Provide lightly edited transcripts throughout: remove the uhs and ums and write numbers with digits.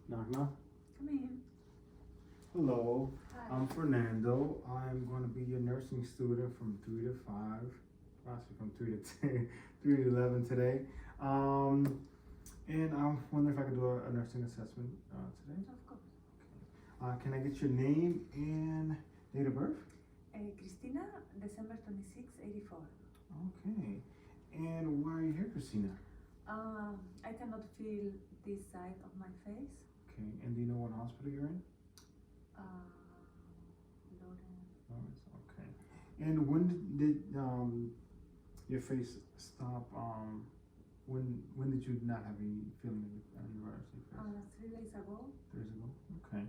Knock knock. Come in. Hello, Hi. I'm Fernando. I'm going to be your nursing student from 3 to 5. Actually, from 3 to 10, 3 to 11 today. And I wonder if I could do a nursing assessment today. Of course. Can I get your name and date of birth? Cristina, December 26, 84. Okay. And why are you here, Christina? I cannot feel this side of my face. Okay. And do you know what hospital you're in? Lawrence. Lawrence. Okay. And when did your face stop? When did you not have any feeling on your right face? 3 days ago, 3 days ago. Okay.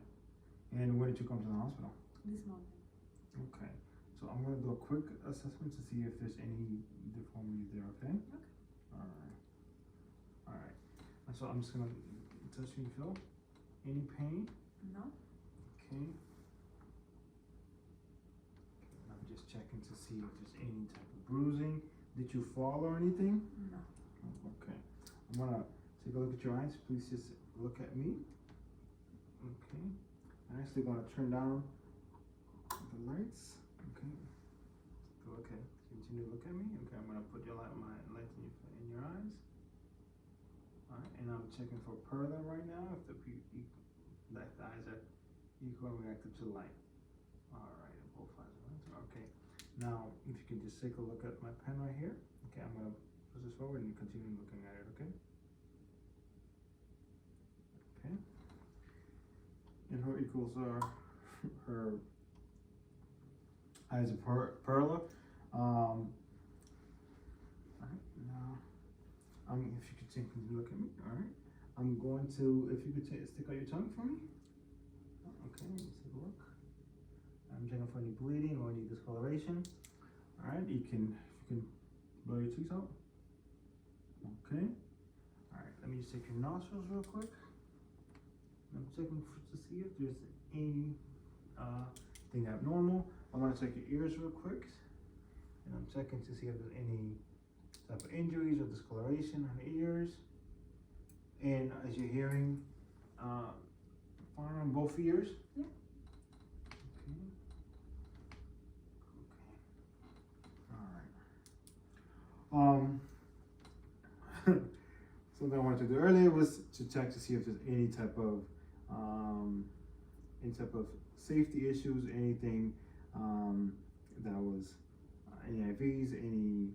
And when did you come to the hospital? this morning. Okay. So I'm gonna do a quick assessment to see if there's any deformities there. Okay. Okay. All right. All right. So I'm just gonna touch you. Feel any pain? No? Okay. I'm just checking to see if there's any type of bruising. Did you fall or anything? No. Okay. I'm gonna take a look at your eyes. Please just look at me. Okay. I'm actually gonna turn down the lights. Okay. Okay. Continue to look at me. Okay. I'm gonna put my light in your eyes. All right. And I'm checking for pearler right now. If the eyes are equal and reactive to light. All right. Both eyes. Okay. Now, if you can just take a look at my pen right here. Okay. I'm gonna push this forward and continue looking at it. Okay. Okay. And her equals are her eyes of perla. All right. Now, if you could take a look at me. All right. I'm going to, if you could stick out your tongue for me. Okay. Let's take a look. I'm checking for any bleeding or any discoloration. All right. You can blow your cheeks out. Okay. All right. Let me just check your nostrils real quick. I'm checking to see if there's any thing abnormal. I'm gonna check your ears real quick, and I'm checking to see if there's any type of injuries or discoloration on the ears. And as you're hearing, fine on both ears. Yeah. Okay. All right. Something I wanted to do earlier was to check to see if there's any type of safety issues, anything that was any IVs, any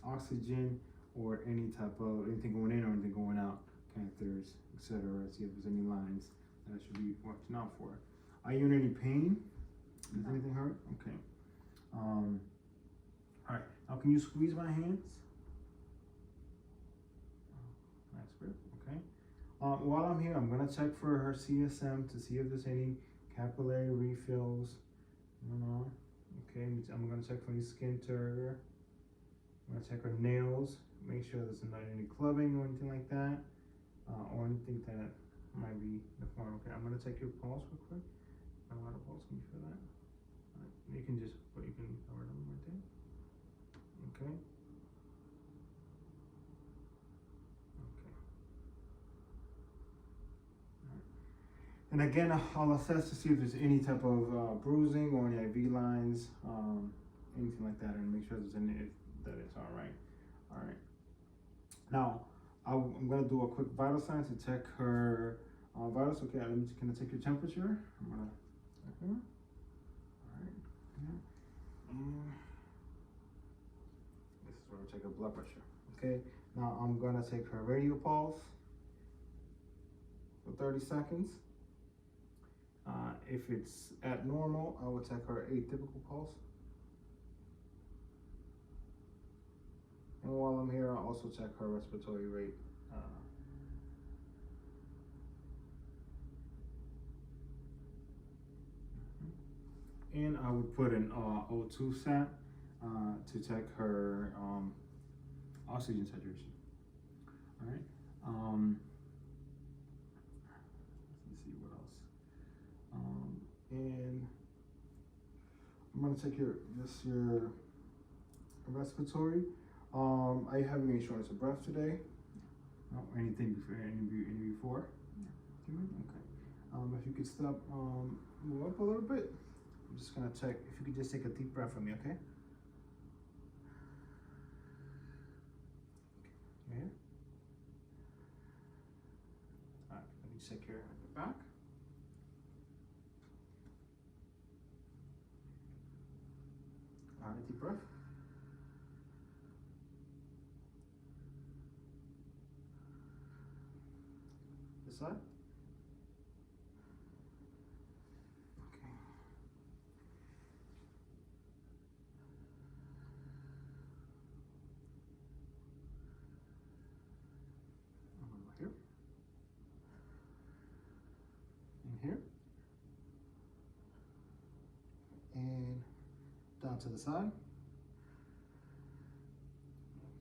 oxygen, or anything going in or anything going out, catheters, etc. See if there's any lines that I should be watching out for. Are you in any pain? Does No. anything hurt? Okay. All right. Now, can you squeeze my hands? That's good. Okay. While I'm here, I'm gonna check for her CSM to see if there's any capillary refills. Okay. I'm gonna check for any skin turgor. I'm gonna check her nails. Make sure there's not any clubbing or anything like that, or anything that might be deformed. Okay. I'm gonna check your pulse real quick. A lot of pulse. Can you feel that? All right. You can cover them right there. Okay. And again, I'll assess to see if there's any type of bruising or any IV lines, anything like that, and make sure that it's all right. All right. Now, I'm gonna do a quick vital sign to check her vitals. Okay, can I take your temperature? I'm gonna check her. All right. Yeah. And this is where we check her blood pressure. Okay. Now I'm gonna take her radial pulse for 30 seconds. If it's at normal, I will check her atypical pulse. And while I'm here, I'll also check her respiratory rate. And I would put an O2 sat to check her oxygen saturation. All right. Let's see what else. And I'm gonna check your respiratory. Are you having any shortness of breath today? No, anything before? Any before? No. Okay. If you could stop, move up a little bit. I'm just gonna check. If you could just take a deep breath for me, okay? You here? All right. Let me check your back. All right. Deep breath. This side. Okay. Over here. And here. And down to the side.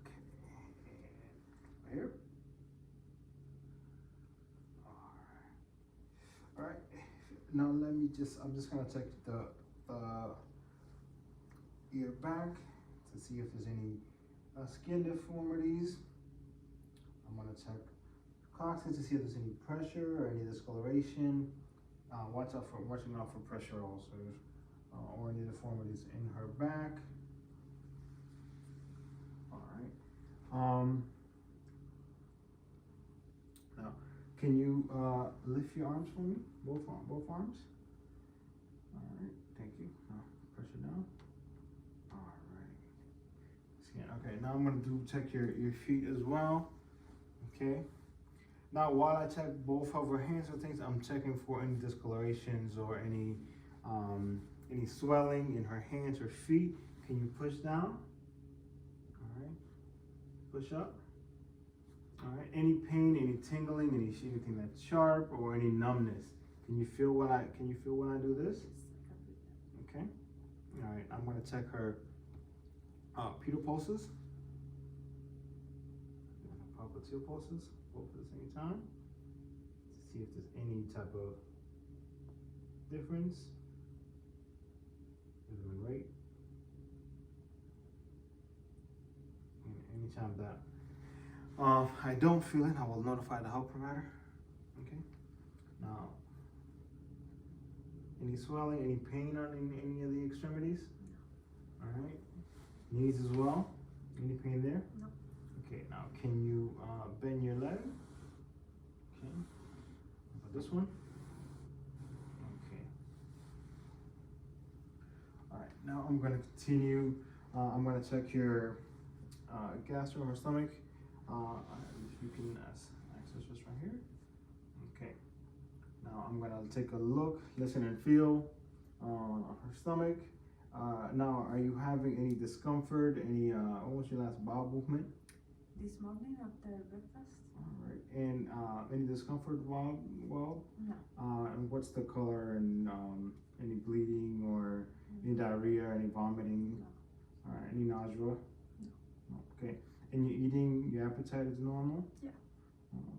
Okay. And here. All right. Now let me I'm just gonna check the ear back to see if there's any skin deformities. I'm gonna check coccyx to see if there's any pressure or any discoloration. Watching out for pressure ulcers or any deformities in her back. All right. Now, can you lift your arms for me? Both arms. All right. Thank you. Now, pressure down. All right. Skin. Okay. Now I'm gonna check your feet as well. Okay. Now, while I check both of her hands or things, I'm checking for any discolorations or any swelling in her hands or feet. Can you push down? All right. Push up. All right. Any pain, any tingling, anything that's sharp, or any numbness? Can you feel when I do this? Okay. All right. I'm gonna check her pedal pulses. Popliteal pulses, both at the same time, to see if there's any type of difference. Rhythm and rate. And anytime that I don't feel it, I will notify the health provider. Okay. Now, any swelling, any pain on any of the extremities? No. All right. Knees as well. Any pain there? No. Okay. Now, can you bend your leg? Okay. How about this one? Okay. All right. Now I'm going to continue. I'm going to check your gastro or stomach. If you can access this right here. Okay. Now I'm gonna take a look, listen and feel on her stomach. Now, are you having any discomfort? What was your last bowel movement? This morning after breakfast? All right. And any discomfort while? No. And what's the color and any bleeding or any diarrhea, any vomiting? No. All right. Any nausea? No. Okay. And you're eating, your appetite is normal? Yeah.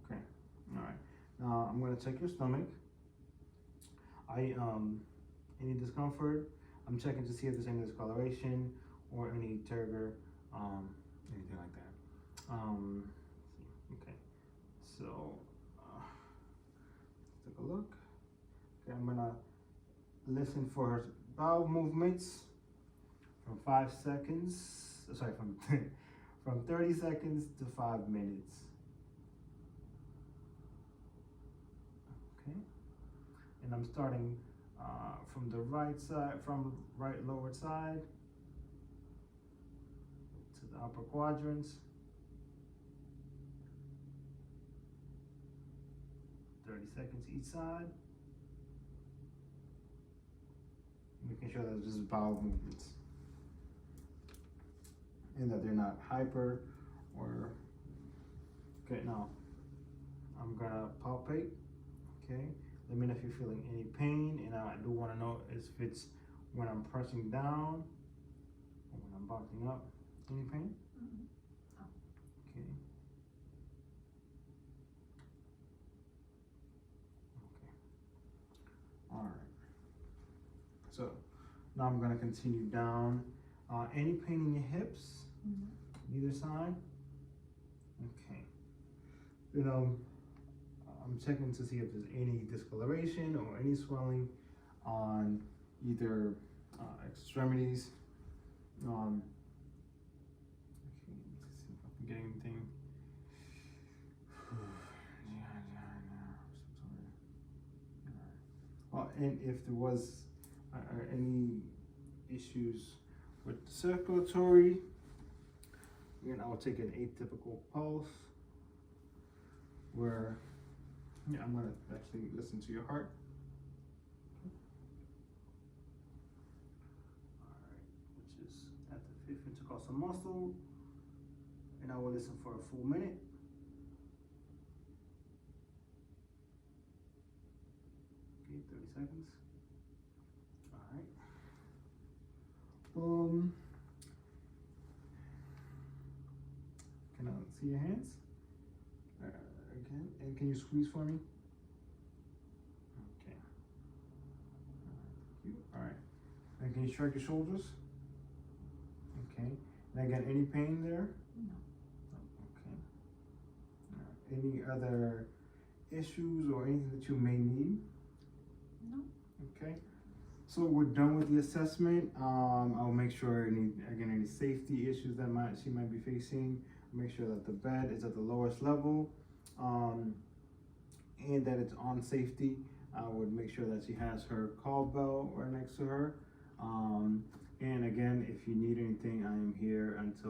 Okay. All right. Now I'm gonna check your stomach. Any discomfort? I'm checking to see if there's any discoloration or any turgor, anything like that. Okay. So let's take a look. Okay, I'm gonna listen for her bowel movements from 5 seconds. Sorry, from 30 seconds to 5 minutes. Okay, and I'm starting from the right side, from right lower side to the upper quadrants. 30 seconds each side. Making sure that it's just bowel movements and that they're not hyper or, okay, now I'm gonna palpate, okay? Let me know if you're feeling any pain, and I do wanna know if it's when I'm pressing down or when I'm boxing up. Any pain? Mm-hmm. Oh. Okay. Okay. All right. So now I'm gonna continue down. Any pain in your hips? Mm-hmm. Either side? Okay. you know, I'm checking to see if there's any discoloration or any swelling on either extremities. Okay, let's see if I can get anything. And if there was any issues with the circulatory, again, I will take an atypical pulse where I'm going to actually listen to your heart. Alright, which is at the 5th intercostal muscle, and I will listen for a full minute. Okay, 30 seconds. Alright. Can I see your hands? Again, and can you squeeze for me? Okay. Thank you. Alright. And can you shrug your shoulders? Okay. And again, any pain there? No. Okay. Any other issues or anything that you may need? No. Okay. So we're done with the assessment. I'll make sure any safety issues that she might be facing. Make sure that the bed is at the lowest level, and that it's on safety. I would make sure that she has her call bell right next to her. And again, if you need anything, I am here until